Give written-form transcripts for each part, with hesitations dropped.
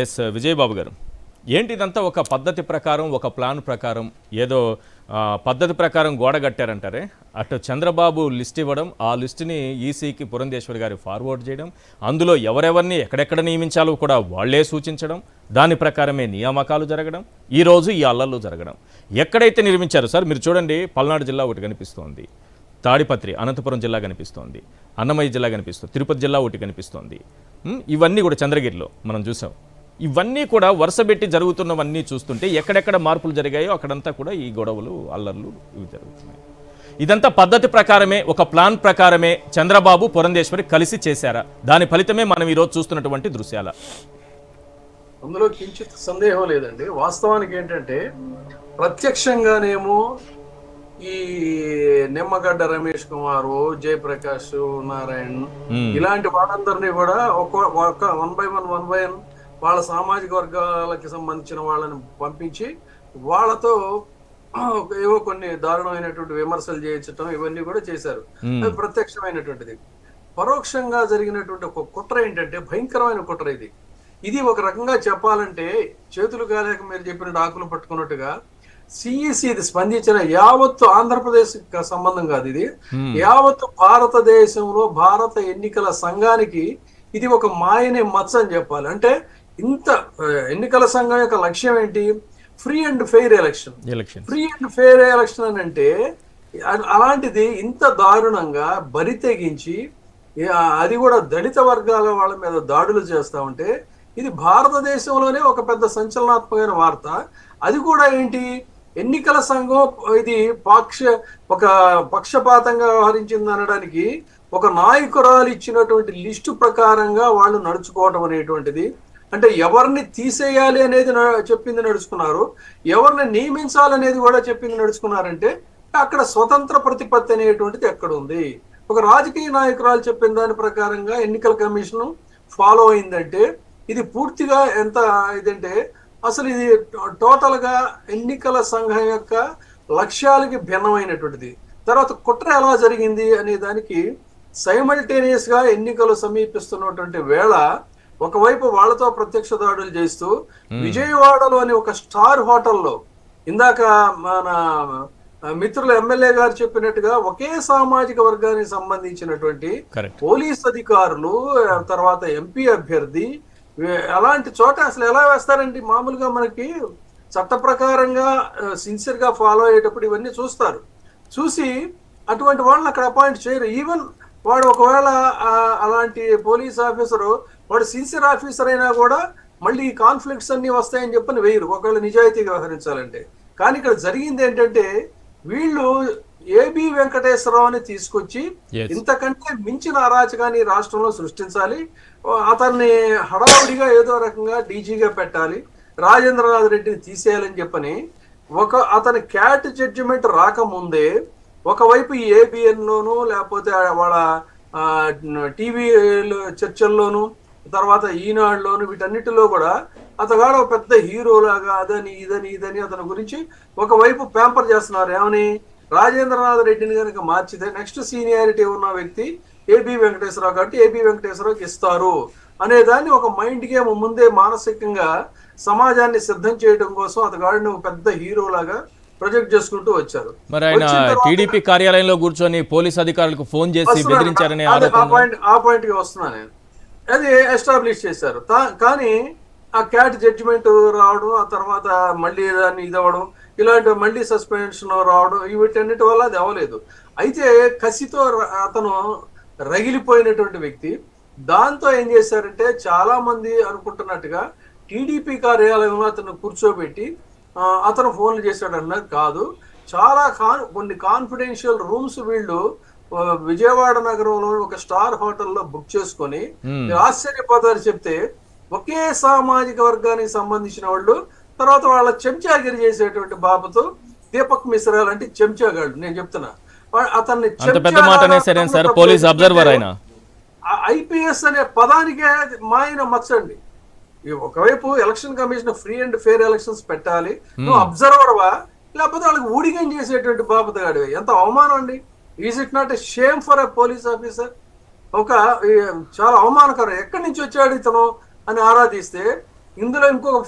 Yes Vijaya Babu గారు, ఏంటి ఇదంతా ఒక పద్ధతి ప్రకారం, ఒక ప్లాన్ ప్రకారం, ఏదో పద్ధతి ప్రకారం గోడ కట్టారంటారే, అటు చంద్రబాబు లిస్ట్ ఇవ్వడం, ఆ లిస్టుని ఈసీకి పురంధేశ్వరి గారి ఫార్వర్డ్ చేయడం, అందులో ఎవరెవరిని ఎక్కడెక్కడ నియమించాలో కూడా వాళ్లే సూచించడం, దాని ప్రకారమే నియామకాలు జరగడం, ఈరోజు ఈ అల్లర్లు జరగడం. ఎక్కడైతే నిర్మించారో సార్ మీరు చూడండి, పల్నాడు జిల్లా ఒకటి కనిపిస్తోంది, తాడిపత్రి అనంతపురం జిల్లా కనిపిస్తోంది, అన్నమయ్య జిల్లా కనిపిస్తుంది, తిరుపతి జిల్లా ఒకటి కనిపిస్తోంది. ఇవన్నీ కూడా చంద్రగిరిలో మనం చూసాం. ఇవన్నీ కూడా వరుసపెట్టి జరుగుతున్నవన్నీ చూస్తుంటే ఎక్కడెక్కడ మార్పులు జరిగాయో అక్కడంతా కూడా ఈ గొడవలు, అల్లర్లు ఇవి జరుగుతున్నాయి. ఇదంతా పద్ధతి ప్రకారమే, ఒక ప్లాన్ ప్రకారమే చంద్రబాబు పురంధేశ్వరి కలిసి చేశారా? దాని ఫలితమే మనం ఈరోజు చూస్తున్నటువంటి దృశ్యాల. అందులో కించిత్ సందేహం లేదండి. వాస్తవానికి ఏంటంటే ప్రత్యక్షంగానేమో ఈ నిమ్మగడ్డ రమేష్ కుమార్, జయప్రకాష్ నారాయణ్ ఇలాంటి వాళ్ళందరినీ కూడా ఒక వన్ బై వన్ వాళ్ళ సామాజిక వర్గాలకి సంబంధించిన వాళ్ళని పంపించి వాళ్ళతో ఏవో కొన్ని దారుణమైనటువంటి విమర్శలు చేయించడం ఇవన్నీ కూడా చేశారు. అది ప్రత్యక్షమైనటువంటిది. పరోక్షంగా జరిగినటువంటి ఒక కుట్ర ఏంటంటే భయంకరమైన కుట్ర ఇది. ఇది ఒక రకంగా చెప్పాలంటే చేతులు కాలేక మీరు చెప్పిన ఆకులు పట్టుకున్నట్టుగా సిఈసి ఇది స్పందించిన యావత్తు ఆంధ్రప్రదేశ్ సంబంధం కాదు, ఇది యావత్తు భారతదేశంలో భారత ఎన్నికల సంఘానికి ఇది ఒక మాయనే మచ్చ అని చెప్పాలి. అంటే ఇంత ఎన్నికల సంఘం యొక్క లక్ష్యం ఏంటి? Free and fair election. Free and fair election అని అంటే అలాంటిది ఇంత దారుణంగా బరి తెగించి అది కూడా దళిత వర్గాల వాళ్ళ మీద దాడులు చేస్తా ఉంటే ఇది భారతదేశంలోనే ఒక పెద్ద సంచలనాత్మకమైన వార్త. అది కూడా ఏంటి, ఎన్నికల సంఘం ఇది ఒక పక్షపాతంగా వ్యవహరించింది అనడానికి ఒక నాయకురాలు ఇచ్చినటువంటి లిస్టు ప్రకారంగా వాళ్ళు నడుచుకోవటం అనేటువంటిది. అంటే ఎవరిని తీసేయాలి అనేది చెప్పింది నడుచుకున్నారు, ఎవరిని నియమించాలనేది కూడా చెప్పింది నడుచుకున్నారంటే అక్కడ స్వతంత్ర ప్రతిపత్తి అనేటువంటిది ఎక్కడ ఉంది? ఒక రాజకీయ నాయకురాలు చెప్పిన దాని ప్రకారంగా ఎన్నికల కమిషన్ ఫాలో అయిందంటే ఇది పూర్తిగా ఎంత ఇదంటే అసలు ఇది టోటల్ గా ఎన్నికల సంఘం యొక్క లక్ష్యాలకి భిన్నమైనటువంటిది. తర్వాత కుట్ర ఎలా జరిగింది అనే దానికి సైమల్టేనియస్ గా ఎన్నికలు సమీపిస్తున్నటువంటి వేళ ఒకవైపు వాళ్ళతో ప్రత్యక్ష దాడులు చేస్తూ విజయవాడలోని ఒక స్టార్ హోటల్లో ఇందాక మన మిత్రులు ఎమ్మెల్యే గారు చెప్పినట్టుగా ఒకే సామాజిక వర్గానికి సంబంధించినటువంటి పోలీస్ అధికారులు, తర్వాత ఎంపీ అభ్యర్థి, అలాంటి చోట అసలు ఎలా వేస్తారండి? మామూలుగా మనకి చట్ట ప్రకారంగా సిన్సియర్ గా ఫాలో అయ్యేటప్పుడు ఇవన్నీ చూస్తారు. చూసి అటువంటి వాళ్ళని అక్కడ అపాయింట్ చేయరు. ఈవెన్ వాడు ఒకవేళ అలాంటి పోలీస్ ఆఫీసరు వాడు సిన్సియర్ ఆఫీసర్ అయినా కూడా మళ్ళీ కాన్ఫ్లిక్ట్స్ అన్ని వస్తాయని చెప్పని వేయరు ఒకవేళ నిజాయితీగా వ్యవహరించాలంటే. కానీ ఇక్కడ జరిగింది ఏంటంటే వీళ్ళు ఏబి వెంకటేశ్వరరావుని తీసుకొచ్చి ఇంతకంటే మించిన అరాచకాన్ని రాష్ట్రంలో సృష్టించాలి, అతన్ని హడావుడిగా ఏదో రకంగా డీజీగా పెట్టాలి, రాజేంద్రనాథ్ రెడ్డిని తీసేయాలని చెప్పని అతని క్యాట్ జడ్జిమెంట్ రాకముందే ఒకవైపు ఏబిఎన్ లోను లేకపోతే వాళ్ళ టీవీ చర్చల్లోను తర్వాత ఈనాడులోను వీటన్నిటిలో కూడా అతగాడు ఒక పెద్ద హీరోలాగా అదని ఇదని అతని గురించి ఒకవైపు ప్యాంపర్ చేస్తున్నారు. ఏమని? రాజేంద్రనాథ్ రెడ్డిని కనుక మార్చితే నెక్స్ట్ సీనియారిటీ ఉన్న వ్యక్తి ఏబి వెంకటేశ్వరరావు కాబట్టి ఏబి వెంకటేశ్వరరావుకి ఇస్తారు అనే దాన్ని ఒక మైండ్ గేమ్ ముందే మానసికంగా సమాజాన్ని సిద్ధం చేయడం కోసం అతగాడిని ఒక పెద్ద హీరోలాగా ప్రొజెక్ట్ చేసుకుంటూ వచ్చారు. మరి ఆయన టీడీపీ కార్యాలయంలో కూర్చొని పోలీస్ అధికారులకు ఫోన్ చేసి బెదిరించారనే ఆ పాయింట్ కి వస్తున్నాను నేను. అది ఎస్టాబ్లిష్ చేశారు. కానీ ఆ క్యాట్ జడ్జిమెంట్ రావడం, ఆ తర్వాత మళ్ళీ దాన్ని ఇదవ్వడం, ఇలాంటి మళ్ళీ సస్పెన్షన్ రావడం, వీటన్నిటి వల్ల అది అవ్వలేదు. అయితే కసితో అతను రగిలిపోయినటువంటి వ్యక్తి. దాంతో ఏం చేశారంటే చాలా మంది అనుకుంటున్నట్టుగా టీడీపీ కార్యాలయంలో అతను కూర్చోబెట్టి అతను ఫోన్లు చేశాడు అన్నది కాదు. చాలా కొన్ని కాన్ఫిడెన్షియల్ రూమ్స్ వీళ్ళు విజయవాడ నగరంలో ఒక స్టార్ హోటల్లో బుక్ చేసుకొని ఆశ్చర్యపోతారు చెప్తే ఒకే సామాజిక వర్గానికి సంబంధించిన వాళ్ళు, తర్వాత వాళ్ళ చెంచాగిరి చేసేటువంటి బాబుతో దీపక్ మిశ్రా లాంటి చెంచాగాడు నేను చెప్తున్నా అతన్ని ఐపీఎస్ అనే పదానికే మాయన మచ్చండి. ఒకవైపు election commission free and fair elections పెట్టాలి, నువ్వు అబ్జర్వర్వా లేకపోతే వాళ్ళకి ఊడిగం చేసేటువంటి బాబుగాడు. ఎంత అవమానం అండి. Is it not a shame for a police officer? ఒక చాలా అవమానకరం. ఎక్కడి నుంచి వచ్చాడు ఇతను అని ఆరాధిస్తే ఇందులో ఇంకొక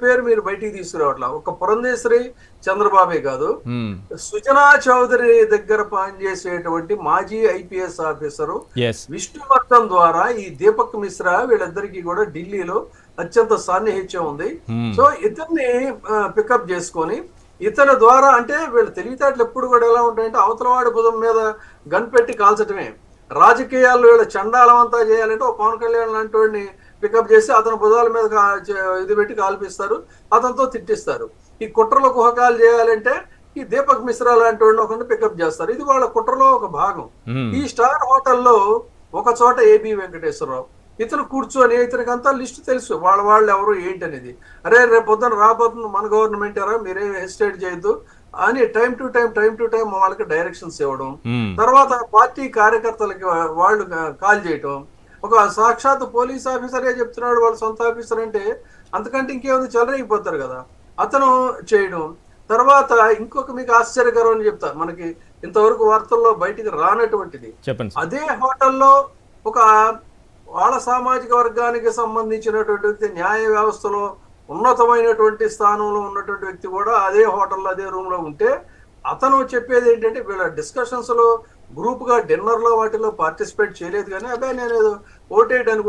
పేరు మీరు బయటికి తీసుకురావట్లా. ఒక పురంధేశ్వరి చంద్రబాబే కాదు, మ్మ్. సుజనా చౌదరి దగ్గర పనిచేసేటువంటి మాజీ ఐపీఎస్ ఆఫీసరు ఎస్. విష్ణువర్ధన్ ద్వారా ఈ దీపక్ మిశ్రా వీళ్ళిద్దరికీ కూడా ఢిల్లీలో అత్యంత సాన్నిహిత్యం ఉంది. మ్మ్. సో ఇతన్ని పికప్ చేసుకొని ఇతని ద్వారా, అంటే వీళ్ళ తెలివితేటలు ఎప్పుడు కూడా ఎలా ఉంటాయంటే అవతలవాడి భుజం మీద గన్ పెట్టి కాల్చటమే. రాజకీయాల్లో వీళ్ళ చండాలం అంతా చేయాలంటే ఒక పవన్ కళ్యాణ్ లాంటి వాడిని పికప్ చేసి అతని భుజాల మీద ఇది పెట్టి కాల్పిస్తారు, అతనితో తిట్టిస్తారు. ఈ కుట్రలో కుహకాలు చేయాలంటే ఈ దీపక్ మిశ్రా లాంటి వాడిని ఒకరిని పికప్ చేస్తారు. ఇది వాళ్ళ కుట్రలో ఒక భాగం. మ్మ్. ఈ స్టార్ హోటల్లో ఒక చోట ఏబి వెంకటేశ్వరరావు ఇతను కూర్చొని, ఇతనికి అంతా లిస్ట్ తెలుసు వాళ్ళు ఎవరు ఏంటి అనేది. అరే రేపు పొద్దున రాబోతుంది మన గవర్నమెంట్ ఎరా, మీరేం హెసిటేట్ చేయొద్దు అని టైం టు టైం వాళ్ళకి డైరెక్షన్స్ ఇవ్వడం. మ్మ్. తర్వాత పార్టీ కార్యకర్తలకి వాళ్ళు కాల్ చేయటం. ఒక సాక్షాత్ పోలీస్ ఆఫీసరే చెప్తున్నాడు వాళ్ళ సొంత ఆఫీసర్ అంటే అంతకంటే ఇంకేముంది, చెలరైపోతారు కదా, అతను చేయడం. తర్వాత ఇంకొక మీకు ఆశ్చర్యకరం అని చెప్తా, మనకి ఇంతవరకు వార్తల్లో బయటికి రానటువంటిది. చెప్పండి. అదే హోటల్లో ఒక వాళ్ళ సామాజిక వర్గానికి సంబంధించినటువంటి వ్యక్తి, న్యాయ వ్యవస్థలో ఉన్నతమైనటువంటి స్థానంలో ఉన్నటువంటి వ్యక్తి కూడా అదే హోటల్లో అదే రూమ్ లో ఉంటే అతను చెప్పేది ఏంటంటే వీళ్ళ డిస్కషన్స్ లో గ్రూప్ గా డిన్నర్ లో వాటిలో పార్టిసిపేట్ చేయలేదు, కానీ అబ్బాయి నేను ఏదో ఓటేయడానికి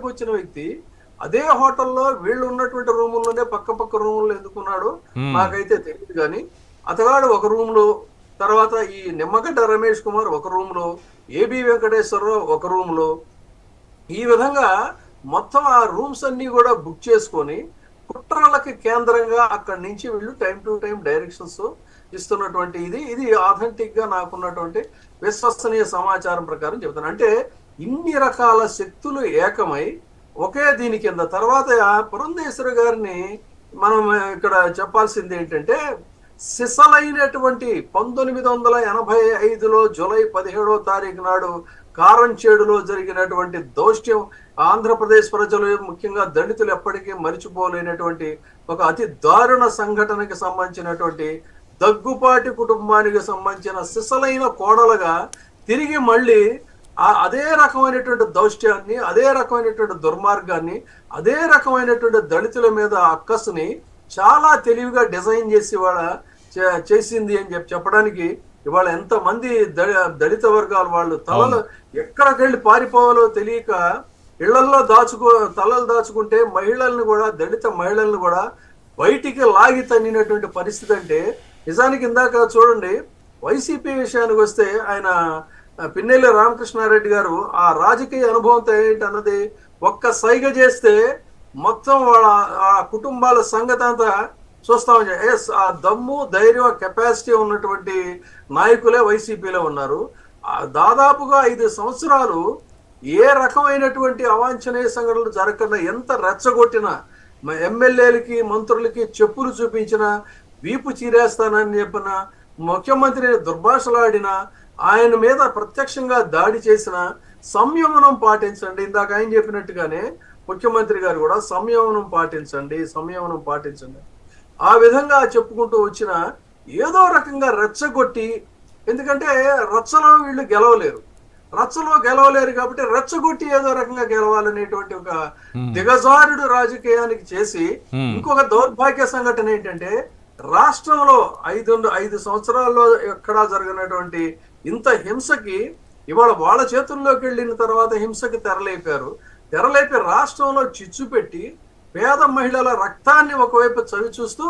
వచ్చిన వ్యక్తి అదే హోటల్లో వీళ్ళు ఉన్నటువంటి రూముల్లోనే పక్క రూముల్లో ఎందుకున్నాడు నాకైతే తెలియదు. కానీ అతగాడు ఒక రూమ్ లో, తర్వాత ఈ నిమ్మగడ్డ రమేష్ కుమార్ ఒక రూమ్ లో, ఏబి వెంకటేశ్వరరావు ఒక రూమ్ లో, ఈ విధంగా మొత్తం ఆ రూమ్స్ అన్ని కూడా బుక్ చేసుకొని కుట్రలకి కేంద్రంగా అక్కడి నుంచి వీళ్ళు టైం టు టైం డైరెక్షన్స్ ఇస్తున్నటువంటి ఇది ఆథెంటిక్ గా నాకున్నటువంటి విశ్వసనీయ సమాచారం ప్రకారం చెప్తాను. అంటే ఇన్ని రకాల శక్తులు ఏకమై ఒకే దీని కింద. తర్వాత పురంధేశ్వరి గారిని మనం ఇక్కడ చెప్పాల్సింది ఏంటంటే, సిసలైనటువంటి 1985లో జూలై 17వ తారీఖు నాడు కారంచేడులో జరిగినటువంటి దౌష్ట్యం ఆంధ్రప్రదేశ్ ప్రజలు, ముఖ్యంగా దళితులు ఎప్పటికీ మరిచిపోలేనటువంటి ఒక అతి దారుణ సంఘటనకి సంబంధించినటువంటి దగ్గుపాటి కుటుంబానికి సంబంధించిన సిసలైన కోడలుగా తిరిగి మళ్ళీ అదే రకమైనటువంటి దౌష్ట్యాన్ని, అదే రకమైనటువంటి దుర్మార్గాన్ని, అదే రకమైనటువంటి దళితుల మీద అక్కసుని చాలా తెలివిగా డిజైన్ చేసి ఇవాళ చేసింది అని చెప్పడానికి ఇవాళ ఎంతమంది దళిత వర్గాల వాళ్ళు తలలు ఎక్కడికెళ్ళి పారిపోవాలో తెలియక ఇళ్లల్లో తలలు దాచుకుంటే మహిళల్ని కూడా, దళిత మహిళల్ని కూడా బయటికి లాగి తన్నినటువంటి పరిస్థితి. అంటే నిజానికి ఇందాక చూడండి, వైసీపీ విషయానికి వస్తే ఆయన పిన్నెల్లి రామకృష్ణారెడ్డి గారు ఆ రాజకీయ అనుభవంతో ఏంటన్నది ఒక్క సైగ చేస్తే మొత్తం వాళ్ళ ఆ కుటుంబాల సంగతి అంతా చూస్తామని. ఆ దమ్ము, ధైర్యం, కెపాసిటీ ఉన్నటువంటి నాయకులే వైసీపీలో ఉన్నారు. దాదాపుగా 5 సంవత్సరాలు ఏ రకమైనటువంటి అవాంఛనీయ సంఘటనలు జరగకుండా ఎంత రెచ్చగొట్టినా, ఎమ్మెల్యేలకి మంత్రులకి చెప్పులు చూపించిన, వీపు చీరేస్తానని చెప్పిన, ముఖ్యమంత్రిని దుర్భాషలాడిన, ఆయన మీద ప్రత్యక్షంగా దాడి చేసిన సంయమనం పాటించండి. ఇందాక ఆయన చెప్పినట్టుగానే ముఖ్యమంత్రి గారు కూడా సంయమనం పాటించండి ఆ విధంగా చెప్పుకుంటూ వచ్చిన ఏదో రకంగా రెచ్చగొట్టి, ఎందుకంటే రచ్చలో వీళ్ళు గెలవలేరు కాబట్టి రెచ్చగొట్టి ఏదో రకంగా గెలవాలనేటువంటి ఒక దిగజారుడు రాజకీయానికి చేసి, ఇంకొక దౌర్భాగ్య సంఘటన ఏంటంటే రాష్ట్రంలో 5 సంవత్సరాల్లో ఎక్కడా జరిగినటువంటి ఇంత హింసకి ఇవాళ వాళ్ళ చేతుల్లోకి వెళ్ళిన తర్వాత హింసకి తెరలేపి రాష్ట్రంలో చిచ్చు పెట్టి పేద మహిళల రక్తాన్ని ఒకవైపు చవి చూస్తూ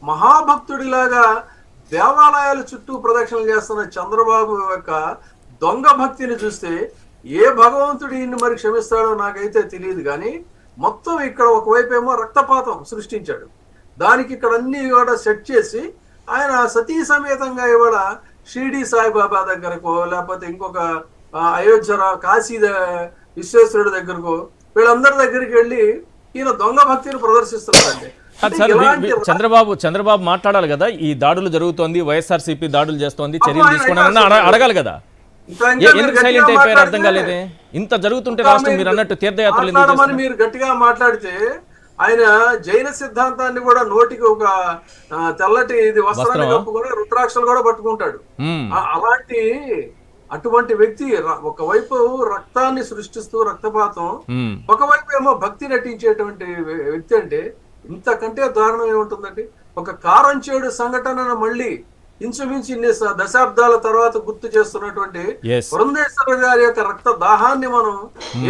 మహాభక్తుడిలాగా దేవాలయాల చుట్టూ ప్రదక్షిణలు చేస్తున్న చంద్రబాబు యొక్క దొంగ భక్తిని చూస్తే ఏ భగవంతుడు ఈయన్ని మరి క్షమిస్తాడో నాకైతే తెలియదు. కానీ మొత్తం ఇక్కడ ఒకవైపు ఏమో రక్తపాతం సృష్టించాడు, దానికి ఇక్కడ అన్ని కూడా సెట్ చేసి ఆయన సతీ సమేతంగా ఇవాళ షిరిడి సాయిబాబా దగ్గరకు, లేకపోతే ఇంకొక అయోధ్య కాశీ విశ్వేశ్వరుడి దగ్గరకు, వీళ్ళందరి దగ్గరికి వెళ్ళి ఈయన దొంగ భక్తిని ప్రదర్శిస్తున్నారండి. చంద్రబాబు మాట్లాడాలి కదా, ఈ దాడులు జరుగుతోంది, వైఎస్ఆర్సీపీ దాడులు చేస్తోంది, చర్యలు తీసుకోవాలని అడగాలి కదా. ఎందుకు సైలెంట్ అయిపోయారు అర్థం కాలేదే. ఇంత జరుగుతుంటే రాష్ట్రం మీరు అన్నట్టు తీర్థయాత్రలు మీరు గట్టిగా మాట్లాడితే ఆయన జైన సిద్ధాంతాన్ని కూడా నోటికి ఒక తెల్లటి ఇది వస్త్రాన్ని కప్పుకొని రుద్రాక్షలు కూడా పట్టుకుంటాడు. అలాంటి అటువంటి వ్యక్తి ఒకవైపు రక్తాన్ని సృష్టిస్తూ రక్తపాతం, ఉమ్, ఒకవైపు ఏమో భక్తి నటించేటువంటి వ్యక్తి అంటే ఇంతకంటే దారుణం ఏముంటుందండి? ఒక కారంచేడు సంఘటనను మళ్ళీ ఇంచుమించు ఇన్ని దశాబ్దాల తర్వాత గుర్తు చేస్తున్నటువంటి yes, పురంధేశ్వర గారి యొక్క రక్త దాహాన్ని మనం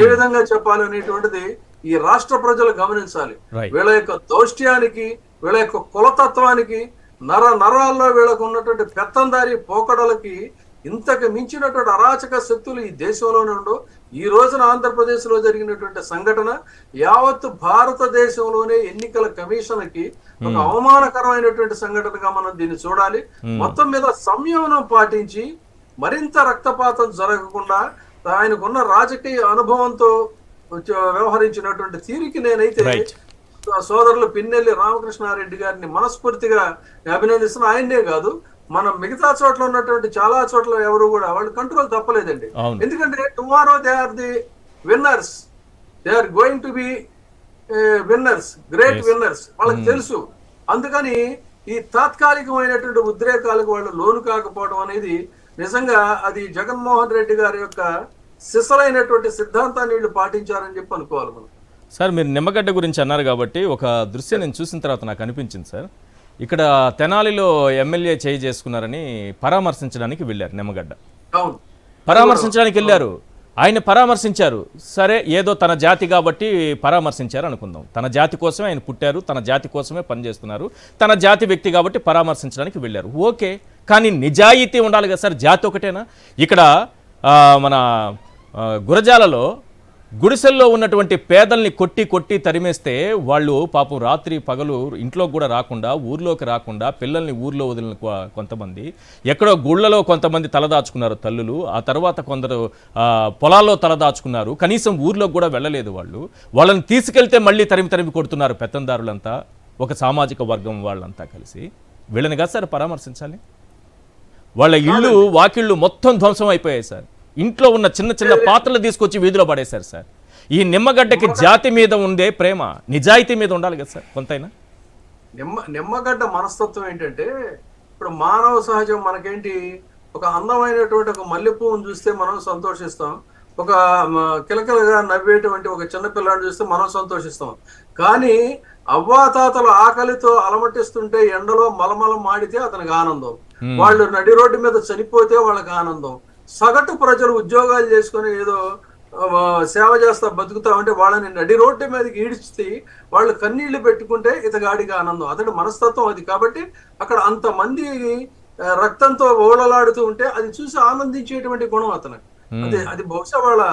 ఏ విధంగా చెప్పాలనేటువంటిది ఈ రాష్ట్ర ప్రజలు గమనించాలి. right, వీళ్ళ యొక్క దౌష్ట్యానికి, వీళ్ళ యొక్క కులతత్వానికి, నరాల్లో వీళ్ళకు ఉన్నటువంటి పెత్తందారి పోకడలకి ఇంతకు మించినటువంటి అరాచక శక్తులు ఈ దేశంలోనే ఉండవు. ఈ రోజున ఆంధ్రప్రదేశ్ లో జరిగినటువంటి సంఘటన యావత్తు భారతదేశంలోనే ఎన్నికల కమిషన్ కి ఒక అవమానకరమైనటువంటి సంఘటనగా మనం దీన్ని చూడాలి. మొత్తం మీద సంయమనం పాటించి మరింత రక్తపాతం జరగకుండా ఆయనకున్న రాజకీయ అనుభవంతో వ్యవహరించినటువంటి తీరికి నేనైతే right, సోదరులు పిన్నెల్లి రామకృష్ణారెడ్డి గారిని మనస్ఫూర్తిగా అభినందిస్తున్నా. ఆయన్నే కాదు, మనం మిగతా చోట్ల ఉన్నటువంటి చాలా చోట్ల ఎవరు కూడా వాళ్ళు కంట్రోల్ తప్పలేదండి. అవును, ఎందుకంటే tomorrow they are the winners, they are going to be winners, great Yes. Winners వాళ్ళకి తెలుసు. అందుకని ఈ తాత్కాలికమైనటువంటి ఉద్రేకాలకు వాళ్ళు లోను కాకపోవడం అనేది నిజంగా అది జగన్మోహన్ రెడ్డి గారి యొక్క సిసలైనటువంటి సిద్ధాంతాన్ని వీళ్ళు పాటించారని చెప్పి అనుకోవాలి మనం. సార్ మీరు నిమ్మగడ్డ గురించి అన్నారు కాబట్టి ఒక దృశ్యం నేను చూసిన తర్వాత నాకు అనిపించింది సార్. ఇక్కడ తెనాలిలో ఎమ్మెల్యే చేయి చేసుకున్నారని పరామర్శించడానికి వెళ్ళారు నిమ్మగడ్డ. అవును, పరామర్శించడానికి వెళ్ళారు, ఆయన పరామర్శించారు. సరే ఏదో తన జాతి కాబట్టి పరామర్శించారు అనుకుందాం. తన జాతి కోసమే ఆయన పుట్టారు, తన జాతి కోసమే పనిచేస్తున్నారు, తన జాతి వ్యక్తి కాబట్టి పరామర్శించడానికి వెళ్ళారు. ఓకే, కానీ నిజాయితీ ఉండాలి కదా సార్. జాతి ఒకటేనా? ఇక్కడ మన గురజాలలో గుడిసెల్లో ఉన్నటువంటి పేదల్ని కొట్టి కొట్టి తరిమేస్తే వాళ్ళు పాపం రాత్రి పగలు ఇంట్లోకి కూడా రాకుండా, ఊర్లోకి రాకుండా, పిల్లల్ని ఊర్లో వదిలిన కొంతమంది, ఎక్కడో గుళ్ళలో కొంతమంది తలదాచుకున్నారు తల్లులు, ఆ తర్వాత కొందరు పొలాల్లో తలదాచుకున్నారు, కనీసం ఊర్లోకి కూడా వెళ్ళలేదు వాళ్ళు. వాళ్ళని తీసుకెళ్తే మళ్ళీ తరిమి తరిమి కొడుతున్నారు పెత్తందారులంతా, ఒక సామాజిక వర్గం వాళ్ళంతా కలిసి. వీళ్ళని కాదు సార్ పరామర్శించాలి. వాళ్ళ ఇళ్ళు వాకిళ్ళు మొత్తం ధ్వంసం అయిపోయాయి సార్. ఇంట్లో ఉన్న చిన్న చిన్న పాత్రలు తీసుకొచ్చి వీధిలో పడేశారు సార్. ఈ నిమ్మగడ్డకి జాతి మీద ఉండే ప్రేమ నిజాయితీ మీద ఉండాలి కదా సార్ కొంతైనా. నిమ్మగడ్డ మనస్తత్వం ఏంటంటే, ఇప్పుడు మానవ సహజం మనకేంటి, ఒక అందమైనటువంటి ఒక మల్లెపువ్వును చూస్తే మనం సంతోషిస్తాం, ఒక కిలకిలగా నవ్వేటువంటి ఒక చిన్న పిల్లాడిని చూస్తే మనం సంతోషిస్తాం. కానీ అవ్వాతాతల ఆకలితో అలమటిస్తుంటే ఎండలో మలమలం మాడితే అతనికి ఆనందం, వాళ్ళు నడి రోడ్డు మీద చనిపోతే వాళ్ళకి ఆనందం, సగటు ప్రజలు ఉద్యోగాలు చేసుకుని ఏదో సేవ చేస్తా బతుకుతామంటే వాళ్ళని నడి రోడ్డు మీదకి ఈడ్చి వాళ్ళు కన్నీళ్లు పెట్టుకుంటే ఇతగాడికి ఆనందం. అతడి మనస్తత్వం అది. కాబట్టి అక్కడ అంతమంది రక్తంతో ఓడలాడుతూ ఉంటే అది చూసి ఆనందించేటువంటి గుణం అతనికి. అది బహుశా వాళ్ళ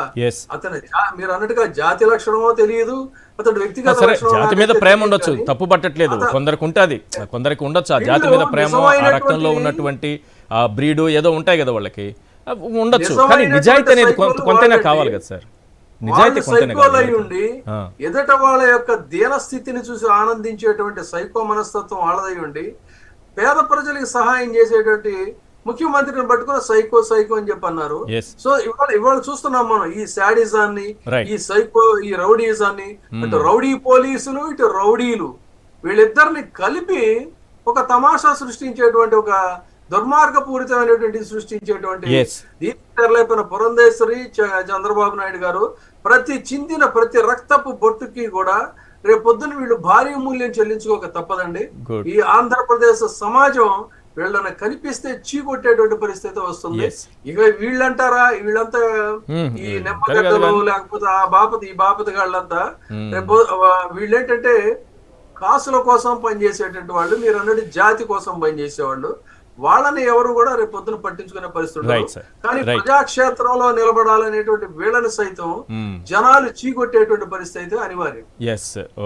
అతని మీరు అన్నట్టుగా జాతి లక్షణమో తెలియదు, అతడు వ్యక్తిగత జాతి మీద ప్రేమ ఉండొచ్చు, తప్పు పట్టట్లేదు, కొందరికి ఉంటుంది, కొందరికి ఉండొచ్చు ఆ జాతి మీద ప్రేమ, ఆ రక్తంలో ఉన్నటువంటి ఆ బ్రీడు ఏదో ఉంటాయి కదా వాళ్ళకి ఉండొచ్చు. కానీ నిజాయితీ అనేది కొంతైనా కావాలి కదా సార్. నిజాయితీ ఉండి ఎదుట వాళ్ళ యొక్క దీన స్థితిని చూసి ఆనందించేటువంటి సైకో మనస్తత్వం వాళ్ళదై ఉండి పేద ప్రజలకు సహాయం చేసేటువంటి ముఖ్యమంత్రిని పట్టుకుని సైకో సైకో అని చెప్పి అన్నారు. సో ఇవాళ చూస్తున్నాం మనం ఈ శాడిజాన్ని, ఈ సైకో, ఈ రౌడీజాన్ని, అటు రౌడీ పోలీసులు, ఇటు రౌడీలు, వీళ్ళిద్దరిని కలిపి ఒక తమాషా సృష్టించేటువంటి, ఒక దుర్మార్గపూరితమైనటువంటి సృష్టించేటువంటి తెరలేపిన పురంధేశ్వరి చంద్రబాబు నాయుడు గారు ప్రతి చిందిన ప్రతి రక్తపు బొట్టుకి కూడా రేపు పొద్దున వీళ్ళు భారీ మూల్యం చెల్లించుకోక తప్పదండి. ఈ ఆంధ్రప్రదేశ్ సమాజం వీళ్ళని కనిపిస్తే చీకొట్టేటువంటి పరిస్థితి వస్తుంది. ఇక వీళ్ళంటారా, వీళ్ళంతా ఈ నెమ్మగడ్డలు లేకపోతే ఆ బాపతి ఈ బాపతి గాళ్ళంతా రేపు వీళ్ళేంటంటే కాసుల కోసం పనిచేసేటువంటి వాళ్ళు, మీరు అన్నట్టు జాతి కోసం పనిచేసేవాళ్ళు, వాళ్ళని ఎవరు కూడా రేపు పొద్దున పట్టించుకునే పరిస్థితి. కానీ ప్రజాక్షేత్రంలో నిలబడాలనేటువంటి వీళ్ళని సైతం జనాలు చీకొట్టేటువంటి పరిస్థితి అయితే అనివార్యం.